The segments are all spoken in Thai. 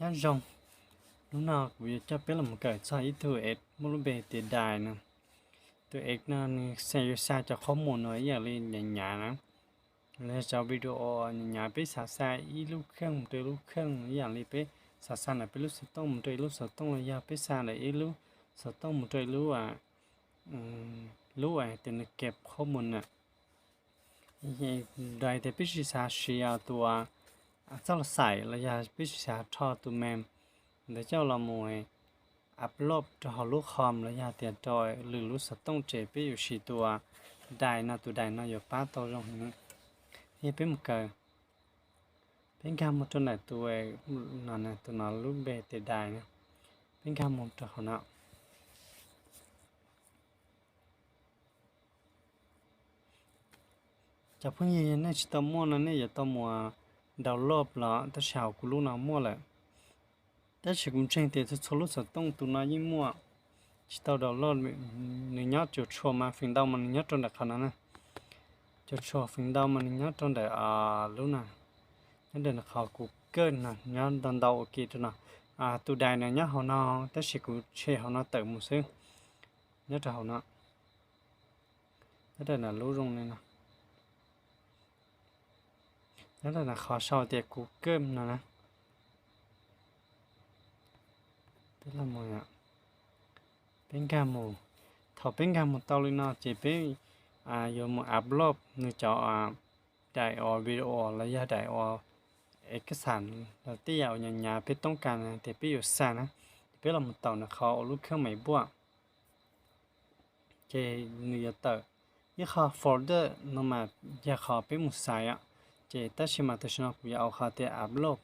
cá rong lúc nào cũng cho biết là một cái cho ít tuổi ít muốn về tiền đài nè tuổi ít nó xe xa cho khó muốn nói giờ lên nhà nhà nè lên cho video nhà biết xa xa ít lúc không từ lúc không giờ lên biết xa xa là biết lúc sợ tông một trời lúc sợ tông là giờ biết xa là ít lúc sợ tông một trời lúc tiền kẹp khó muốn nè đây thì biết xa xí tua cho là xài là giờ biết xa cho tụi mềm để cho là mùi upload cho họ lúc hòm là nhà tiền trôi lử lúc sắp tông chế biếtอยู่สี่ตัวได้นะตัวได้นะอยู่ป้าตัวรองนี้นี่เป็นmột cáiเป็นการmộtตัวไหนตัวนั่นน่ะตัวนั้นรูปแบบแต่ได้นะเป็นการmộtตัวเขาเนาะจะเพิ่งยืนในชิตามัวนั่นเนี่ยอย่าต้องมัวดาวน์โหลดละแต่เช้ากูรู้นะมัวแหละแต่ฉันคงเชื่อที่จะรู้สึกต้องตัวนั้นยิ่งมัวchỉ tao đầu lót mình nhớ chuột chua mà phình đau mình nhớ trong đại khả năng chuột chua phình đau mình nhớ trong đại lúc nào nhớ đến là họ cũng cơn nè nhớ đòn đầu kia cho nào tụ đài này nhớ họ nó tất sẽ cũng chơi họ nó tự một xíu nhớ cho họ nó nhớ đây là lú rung này nè nhớ đây là họ sau thì cũng cơn nè tức là mọi người bên cạnh một thọ bên cạnh một tàu lên nó chỉ biết dùng một upload người cho đại ở video là ra đại ở cái sản là tiêu nhà biếtต้องการthì biết อยู่ sản á biết là một tàu là khó lúc không mấy buộc chỉ người tự như khó folder nó mà giờ khó biết một sai á chỉ tất nhiên mà tôi nói cũng要khó để upload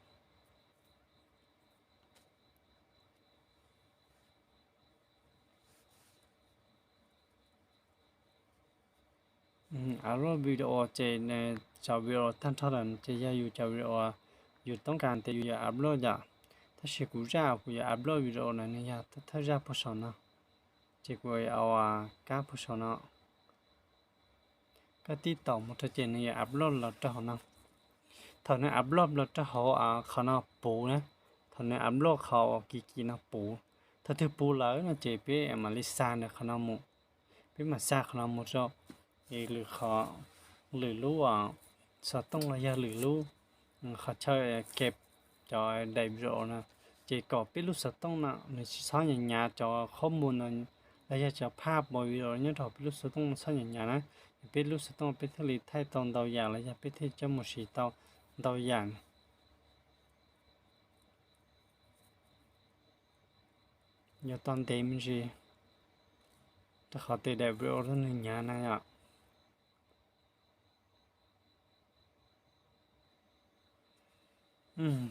upload video trên cho video thanh thoát là chỉ ra cho videoต้องการแต่อยู่uploadจ้ะถ้าเชื่อกูจะกูupload video nàyเนี่ยถ้าจะผู้ชมเนาะจะกูเอาการผู้ชมเนาะก็ติดต่อมาที่เจนเนี่ยupload เราจะเขาเนาะตอนนี้ upload เราจะเขาเขาเนาะปูนะตอนนี้ upload เขากี่เนาะปูถ้าที่ปูแล้วนะเจไปมาลิซ่าเนี่ยเขาเนาะมุไปมาซ่าเขาเนาะมุจะหรือเขาหรือรู้สต้องระยะหรือรู้เขาใช้เก็บจอได้วิดีโอนะจะก่อเป็นรูปสต้องนะในซ้อนอย่างเงี้ยจอข้อมูลนั้นระยะจอภาพบนวิดีโอเนี่ยถอดเป็นรูปสต้องซ้อนอย่างเงี้ยนะเป็นรูปสต้องเป็นทะเลไทยตอนดาวอย่างระยะเป็นที่จมูกสีดาวอย่างอย่าตอนเต็มสิถ้าเขาติดได้วิดีโอนั้นอย่างเงี้ยนะ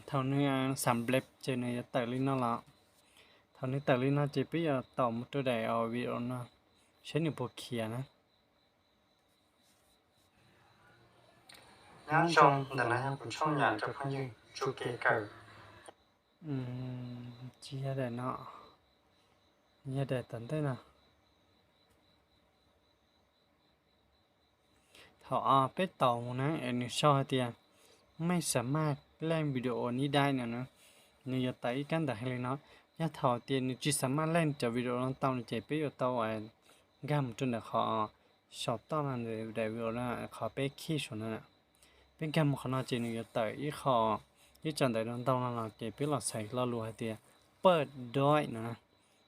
เท่านี้สำเร็จเจนจะแต่ลินน่าละเท่านี้แต่ลินน่าจะไปต่อมุดได้เอาวิดีโอนะใช้หนึ่งพวกเขียนะnhá trong đợt này em cũng trong nhà cho phong như chu kỳ cờ chỉ là để nọ như để tận thế nào thọ biết tàuนะเอ็นชอบเตียไม่สามารถเล่นวิดีโอนี้ได้นะนี่จะไต่กันแต่ให้เลยเนาะยาถอดเตียนจีสามารถเล่นจากวิดีโอนั้นตอนเจ็บไปอยู่ตัวกำจนเด็กเขาชอบตอนนั้นเดี๋ยววิดีโอนั้นเขาไปขี้ชนนั่นแหละเป็นกำเขาเนาะจีนี่จะไต่อีเขายี่จันแต่นั้นตอนนั้นเจ็บไปเราใส่เราลูให้เตียเปิดด้วยนะ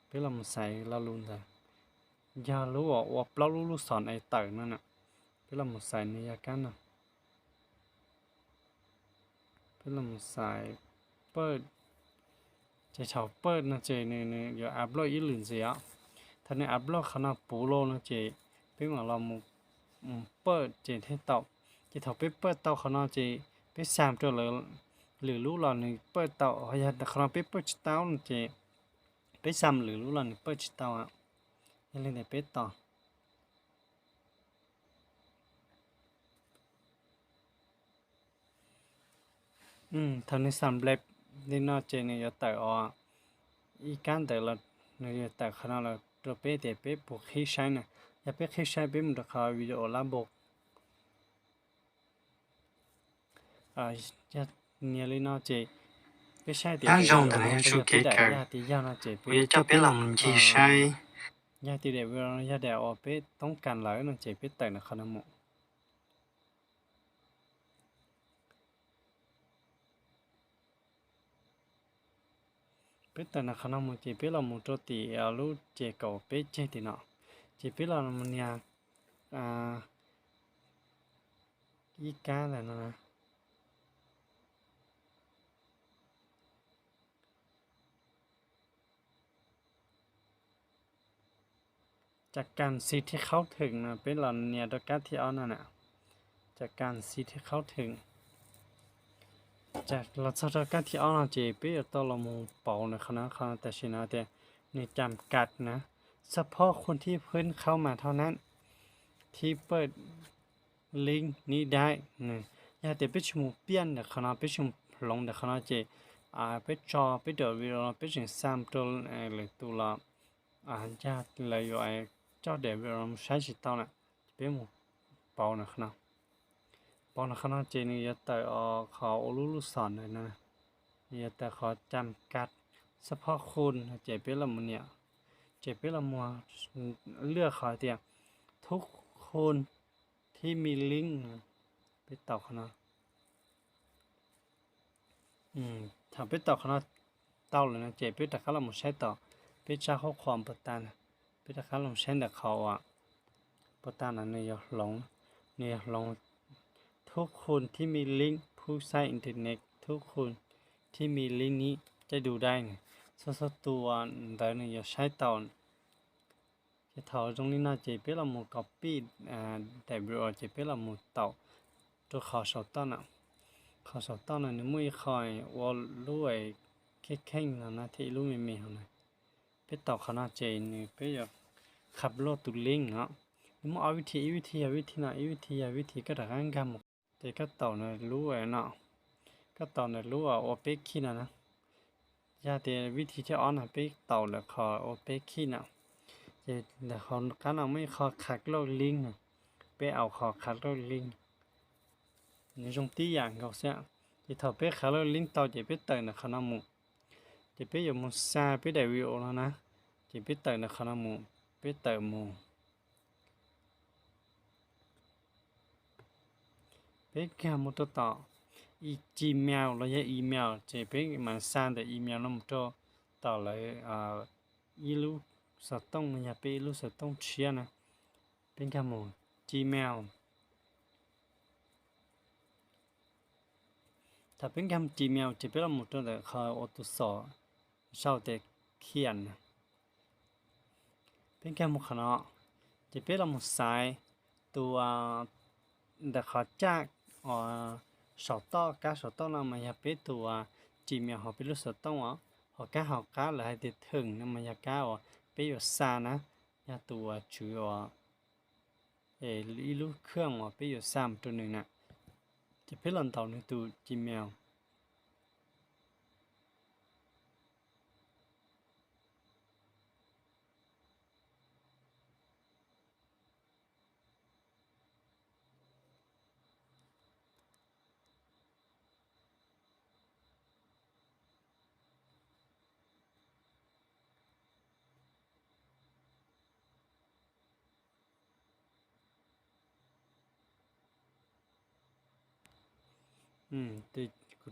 ไปเราใส่เราลูแต่ยารู้ว่าเราลูสอนไอ้ไต่นั่นน่ะไปเราใส่ในยากันนะเป็นลมสายเปิดจะชอบเปิดนะเจเนี่ยอย่าอัพโหลดอีหลืนเสียท่านเนี่ยอัพโหลดขนาดปูโลนะเจเป็นเหมือนเราเปิดเจให้ตอบจะถอดไปเปิดเตาขนาดเจไปสามตัวเลยหรือรู้หล่อหนึ่งเปิดเตาเขาอยากขนาดไปเปิดเตาเจไปสามหรือรู้หล่อหนึ่งเปิดเตายังเล่นแต่ไปต่อทำในสำเร็จนี่นอกจากนี้จะแต่อีการแต่ละเนี่ยแต่ขนาดเราตัวเป๊ะแต่เป๊ะพวกขี้ใช้เนี่ยอย่าเป๊ะขี้ใช้เป็นมันจะขอวิดีโอระบบจะเนี่ยเลยนอกจาก biết sai thì đã để dùng rồi để bây chú giờ kế tí đại cả gia tí gia nó chỉ bây giờ biết cho biết lòng gì sai gia tí để rồi gia để ở biếtต้องการlại nó chỉ biết tại nó không nằm biết tại nó không nằm chỉ biết là một chỗ tí ở lúc chỉ cầu biết chơi thì nó chỉ biết là một nhà à ý cá là nóจากการซีที่เข้าถึงนะเป็นหลอนเนี่ยดกัสที่เอานั่นน่ะจากการซีที่เข้าถึงจากเราชอบการที่เอาน่ะเจเป้ตัวเรามองเป่าในคณะแต่ชินะแต่ในจำกัดนะเฉพาะคนที่เพิ่งเข้ามาเท่านั้นที่เปิดลิงก์นี้ได้นะอย่าแต่ไปชมเปลี่ยนในคณะไปชมลงในคณะเจไปจอไปเดือดวิโรไปถึงซ้ำตัวหรือตัวละญาติเลยอยู่ไอเจ้าเดือดวิโรใช้สิทธิ์ตอนน่ะเป็นหมู่เป่าในคณะเป่าในคณะเจนี่อย่าแต่เขารู้สอนเลยนะอย่าแต่เขาจำกัดเฉพาะคนเจเป็นละมันเนี่ยเจเป็นละมัวเลือกเขาเตียทุกคนที่มีลิงก์ไปต่อคณะถ้าไปต่อคณะเต้าเลยนะเจไปแต่เขาเราไม่ใช่ต่อไปจ้าข้อความประตานไปแต่เขาเราใช้แต่เขาประตานนั้นเนี่ยหลงเนี่ยหลงทุกคนที่มีลิงก์ผู้ใช้อินเทอร์เน็ตทุกคนที่มีลิงก์นี้จะดูได้เนี่ยส่วนตัวแต่เนี่ยใช้ต่อจะถอดตรงนี้น่าจะเป็นละมุด copy แต่บริวารจะเป็นละมุดต่อตัวขอสอบต้นขอสอบต้นนี่ไม่ค่อยว่ารู้ไอ้แค่นะที่รู้ไม่มีอะไรไปต่อขนาดเจนี่ไปอยากขับรถตุลิงเนาะมันเอาวิธีนะวิธีก็ได้กันกันหมดแต่ก็ต่อเนี่ยรู้ไอ้เนาะก็ต่อเนี่ยรู้ว่าไปขี้นะยาแต่วิธีที่อ่อนไปต่อแล้วขอไปขี้นะแต่เขาการเอาไม่ขอขัดโลกลิงไปเอาขอขัดโลกลิงในตรงที่อย่างเขาเสียจะถอดไปขัดโลกลิงต่อจะไปเติมนะขนาดมุจะไปอยู่มุซาไปได้วิโอแล้วนะจะไปเติมนะขนาดมุไปเติมมุไปแค่มุตัวต่ออีGmailแล้วยังอีเมลจะไปมันสร้างแต่อีเมลนั่นมุตัวต่อเลยอีลูสต้องมันอย่าไปลูสต้องเชียนะเป็นแค่มุGmailถ้าเป็นคำ Gmail จะเป็นหมดตัวแต่เขาอตุสอเช่าแต่เขียนเป็นคำมุขเนาะจะเป็นหมดสายตัวแต่เขาจากสอต่อการสอต่อนั้นมันจะเป็นตัว Gmail เขาเป็นลูกสอต้องเขาเลยให้ถึงนั้นมันจะก้าวเป็นอยู่ซานะยาตัวชื่ออีลูกเครื่องเป็นอยู่ซ้ำตัวหนึ่งนะจะเป็นหลังต่อในตัว Gmail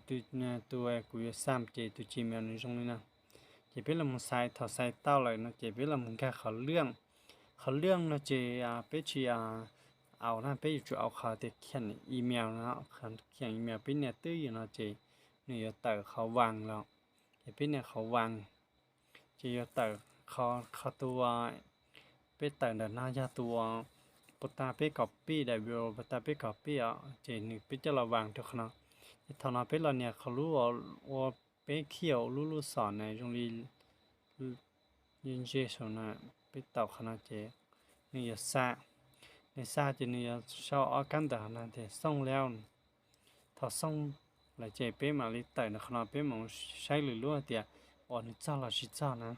ตัวเนี่ยตัวกูจะซ้ำเจตัว Gmail ในตรงนี้นะจะเป็นละมุนไซต์ถอดไซต์เต้าเลยนะจะเป็นละมุนแค่เขาเรื่องนะเจไปชีเอานะไปอยู่เอาเขาแต่เขียนอีเมลนะเขียนอีเมลไปเนี่ยตื้ออยู่นะเจเนี่ยแต่เขาวางแล้วจะเป็นเนี่ยเขาวางจะแต่เขาตัวไปแต่เดินหน้าจะตัวปตาไปก๊อปปี้ได้วิวปตาไปก๊อปปี้เจนี่ไปจะระวังทุกขณะทำนาไปเราเนี่ยเขารู้ว่าไปเขียวรู้สอนในโรงเรียนยินเจสนะไปต่อคณะเจนี่จะซาในซาจะนี่ชอบเอากันแต่นะแต่ส่งแล้วถ้าส่งหลายเจไปมาลิแต่นะคณะไปมองใช้หรือรู้เดียอ๋อนี่เจ้าเราชิเจ้านะ